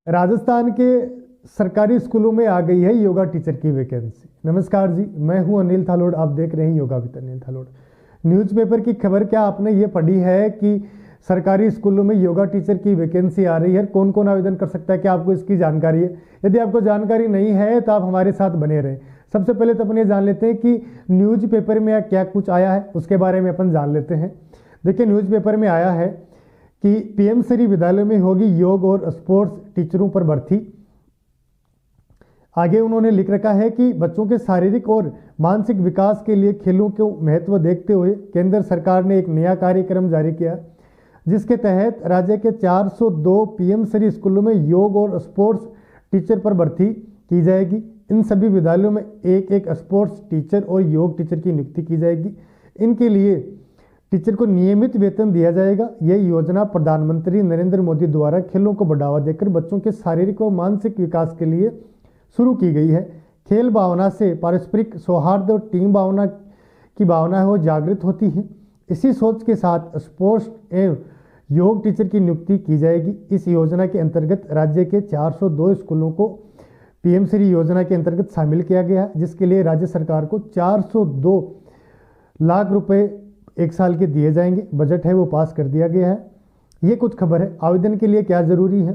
राजस्थान के सरकारी स्कूलों में आ गई है योगा टीचर की वैकेंसी। नमस्कार जी, मैं हूं अनिल थालोड़। आप देख रहे हैं योगा विद अनिल थालोड़। न्यूज़पेपर की खबर क्या आपने ये पढ़ी है कि सरकारी स्कूलों में योगा टीचर की वैकेंसी आ रही है? कौन कौन आवेदन कर सकता है? क्या आपको इसकी जानकारी है? यदि आपको जानकारी नहीं है तो आप हमारे साथ बने रहें। सबसे पहले तो अपन ये जान लेते हैं कि न्यूज़पेपर में क्या कुछ आया है, उसके बारे में अपन जान लेते हैं। देखिए, न्यूज़पेपर में आया है कि पीएम श्री विद्यालय में होगी योग और स्पोर्ट्स टीचरों पर भर्ती। आगे उन्होंने लिख रखा है कि बच्चों के शारीरिक और मानसिक विकास के लिए खेलों को महत्व देखते हुए केंद्र सरकार ने एक नया कार्यक्रम जारी किया, जिसके तहत राज्य के 402 पीएम श्री स्कूलों में योग और स्पोर्ट्स टीचर पर भर्ती की जाएगी। इन सभी विद्यालयों में एक एक स्पोर्ट्स टीचर और योग टीचर की नियुक्ति की जाएगी। इनके लिए टीचर को नियमित वेतन दिया जाएगा। यह योजना प्रधानमंत्री नरेंद्र मोदी द्वारा खेलों को बढ़ावा देकर बच्चों के शारीरिक और मानसिक विकास के लिए शुरू की गई है। खेल भावना से पारस्परिक सौहार्द और टीम भावना की भावना है वो जागृत होती है। इसी सोच के साथ स्पोर्ट्स एवं योग टीचर की नियुक्ति की जाएगी। इस योजना के अंतर्गत राज्य के 402 स्कूलों को पीएम श्री योजना के अंतर्गत शामिल किया गया है, जिसके लिए राज्य सरकार को 402 लाख रुपए एक साल के दिए जाएंगे। बजट है वो पास कर दिया गया है। ये कुछ खबर है। आवेदन के लिए क्या जरूरी है?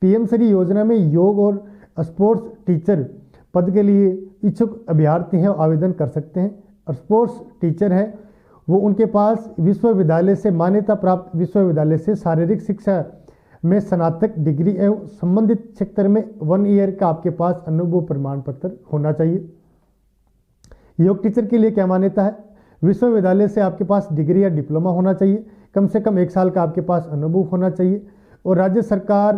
पीएम श्री योजना में योग और स्पोर्ट्स टीचर पद के लिए इच्छुक अभ्यर्थी हैं आवेदन कर सकते हैं। स्पोर्ट्स टीचर है वो उनके पास विश्वविद्यालय से मान्यता प्राप्त विश्वविद्यालय से शारीरिक शिक्षा में स्नातक डिग्री एवं संबंधित क्षेत्र में 1 ईयर का आपके पास अनुभव प्रमाण पत्र होना चाहिए। योग टीचर के लिए क्या मान्यता है? विश्वविद्यालय से आपके पास डिग्री या डिप्लोमा होना चाहिए। कम से कम 1 साल का आपके पास अनुभव होना चाहिए और राज्य सरकार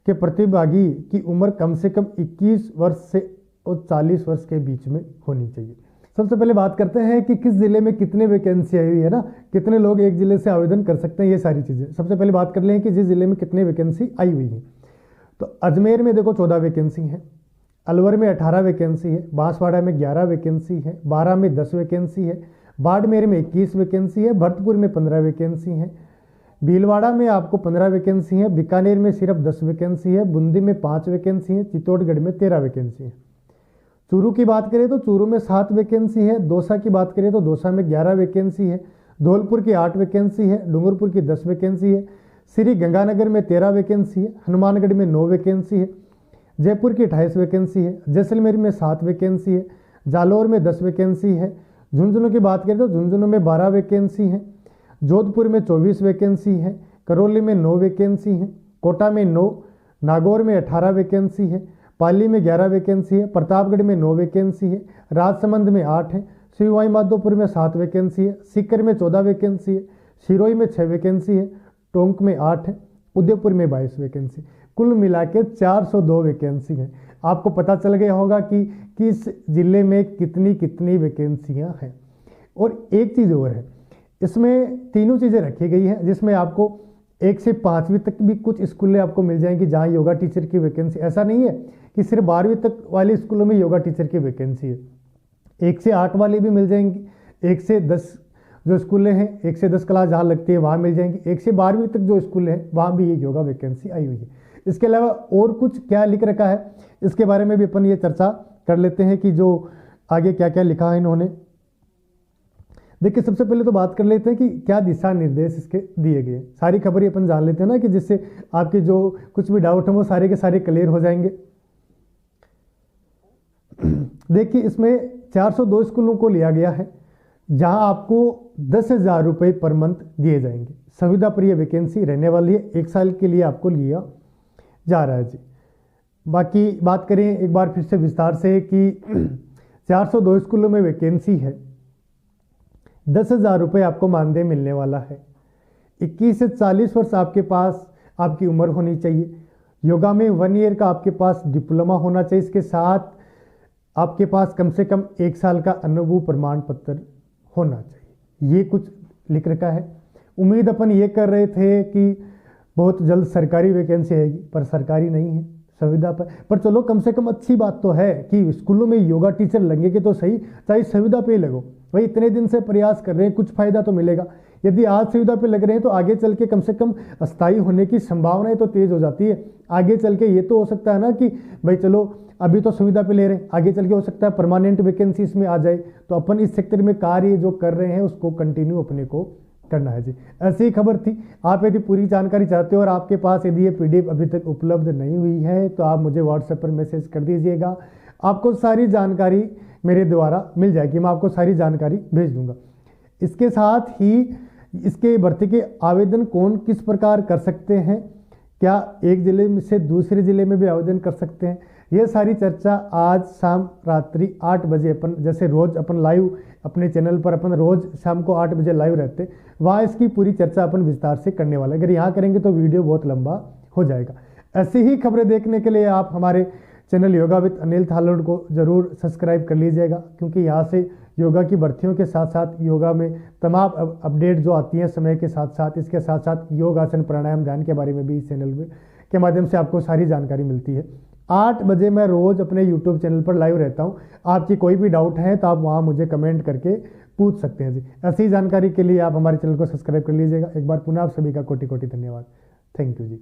के प्रतिभागी की उम्र कम से कम 21 वर्ष से और 40 वर्ष के बीच में होनी चाहिए। सबसे पहले बात करते हैं कि किस जिले में कितने वैकेंसी आई हुई है ना, कितने लोग एक जिले से आवेदन कर सकते हैं, ये सारी चीज़ें। सबसे पहले बात कर लें कि जिस जिले में कितने वैकेंसी आई हुई है। तो अजमेर में देखो 14 वैकेंसी है, अलवर में 18 वैकेंसी है, बांसवाड़ा में 11 वैकेंसी है, बारा में 10 वैकेंसी है, बाड़मेर में 21 वैकेंसी है, भरतपुर में 15 वैकेंसी है, भीलवाड़ा में आपको 15 वैकेंसी है, बीकानेर में सिर्फ 10 वैकेंसी है, बूंदी में 5 वैकेंसी है, चित्तौड़गढ़ में 13 वैकेंसी है। चूरू की बात करें तो चूरू में 7 वैकेंसी है, दौसा की बात करें तो दौसा में 11 वैकेंसी है, धौलपुर की 8 वैकेंसी है, डूंगरपुर की 10 वैकेंसी है, श्री गंगानगर में 13 वैकेंसी है, हनुमानगढ़ में 9 वैकेंसी है, जयपुर की 28 वैकेंसी है, जैसलमेर में 7 वैकेंसी है, जालौर में 10 वैकेंसी है, झुंझुनू की बात करें तो झुंझुनू में 12 वैकेंसी है, जोधपुर में 24 वैकेंसी है, करौली में 9 वैकेंसी है, कोटा में 9, नागौर में 18 वैकेंसी है, पाली में 11 वैकेंसी है, प्रतापगढ़ में 9 वैकेंसी है, राजसमंद में 8 है, सवाई माधोपुर में 7 वैकेंसी है, सीकर में 14 वैकेंसी है, सिरोही में 6 वैकेंसी है, टोंक में 8 है, उदयपुर में 22 वैकेंसी। कुल मिला के 402 वैकेंसी है। आपको पता चल गया होगा कि किस जिले में कितनी कितनी वैकेंसियाँ हैं। और एक चीज़ और है, इसमें तीनों चीज़ें रखी गई हैं, जिसमें आपको 1 से 5वीं तक भी कुछ स्कूलें आपको मिल जाएंगी जहाँ योगा टीचर की वैकेंसी। ऐसा नहीं है कि सिर्फ 12वीं तक वाले स्कूलों में योगा टीचर की वैकेंसी है। 1 से 8 वाली भी मिल जाएंगी, 1 से 10 जो स्कूलें हैं, 1 से 10 क्लास जहाँ लगती है वहाँ मिल जाएंगी, 1 से 12वीं तक जो स्कूल हैं वहाँ भी ये योगा वैकेंसी आई हुई है। इसके अलावा और कुछ क्या लिख रखा है, इसके बारे में भी अपन ये चर्चा कर लेते हैं कि जो आगे क्या क्या लिखा है इन्होंने। देखिए, सबसे पहले तो बात कर लेते हैं कि क्या दिशा निर्देश इसके दिए गए। सारी खबर अपन जान लेते हैं ना, कि जिससे आपके जो कुछ भी डाउट है वो सारे के सारे क्लियर हो जाएंगे। देखिए, इसमें 402 स्कूलों को लिया गया है जहां आपको 10,000 रुपये पर मंथ दिए जाएंगे। संविदा पर यह वैकेंसी रहने वाली है, 1 साल के लिए आपको लिया जा रहा है जी। बाकी बात करें एक बार फिर से विस्तार से कि 402 स्कूलों में वैकेंसी है, 10,000 रुपये आपको मानदेय मिलने वाला है। 21 से 40 वर्ष आपके पास आपकी उम्र होनी चाहिए। योगा में 1 ईयर का आपके पास डिप्लोमा होना चाहिए। इसके साथ आपके पास कम से कम 1 साल का अनुभव प्रमाण पत्र होना चाहिए। ये कुछ लिख रखा है। उम्मीद अपन ये कर रहे थे कि बहुत जल्द सरकारी वैकेंसी आएगी, पर सरकारी नहीं है, संविदा पर चलो कम से कम अच्छी बात तो है कि स्कूलों में योगा टीचर लगेंगे तो सही, चाहे संविदा पे ही लगो। भाई इतने दिन से प्रयास कर रहे हैं, कुछ फायदा तो मिलेगा। यदि आज सुविधा पे लग रहे हैं तो आगे चल के कम से कम अस्थायी होने की संभावनाएं तो तेज हो जाती है। आगे चल के ये तो हो सकता है ना कि भाई चलो अभी तो सुविधा पे ले रहे हैं, आगे चल के हो सकता है परमानेंट वैकेंसी इसमें आ जाए, तो अपन इस सेक्टर में कार्य जो कर रहे हैं उसको कंटिन्यू अपने को करना है जी। ऐसी ही खबर थी। आप यदि पूरी जानकारी चाहते हो और आपके पास यदि ये PDF अभी तक उपलब्ध नहीं हुई है तो आप मुझे व्हाट्सएप पर मैसेज कर दीजिएगा, आपको सारी जानकारी मेरे द्वारा मिल जाएगी, मैं आपको सारी जानकारी भेज दूंगा। इसके साथ ही इसके भर्ती के आवेदन कौन किस प्रकार कर सकते हैं, क्या एक जिले से दूसरे जिले में भी आवेदन कर सकते हैं, ये सारी चर्चा आज शाम रात्रि 8 बजे अपन जैसे रोज अपन लाइव अपने चैनल पर अपन रोज शाम को 8 बजे लाइव रहते, वहाँ इसकी पूरी चर्चा अपन विस्तार से करने वाले। अगर यहाँ करेंगे तो वीडियो बहुत लंबा हो जाएगा। ऐसी ही खबरें देखने के लिए आप हमारे channel yoga with Anil Thalod को जरूर सब्सक्राइब कर लीजिएगा, क्योंकि यहाँ से योगा की भर्तियों के साथ साथ योगा में तमाम अपडेट जो आती हैं समय के साथ साथ, इसके साथ साथ योग आसन प्राणायाम ध्यान के बारे में भी इस चैनल में के माध्यम से आपको सारी जानकारी मिलती है। 8 बजे मैं रोज अपने YouTube चैनल पर लाइव रहता हूँ। आपकी कोई भी डाउट है तो आप वहाँ मुझे कमेंट करके पूछ सकते हैं जी। ऐसी जानकारी के लिए आप हमारे चैनल को सब्सक्राइब कर लीजिएगा। एक बार पुनः आप सभी का कोटि कोटि धन्यवाद। Thank you ji.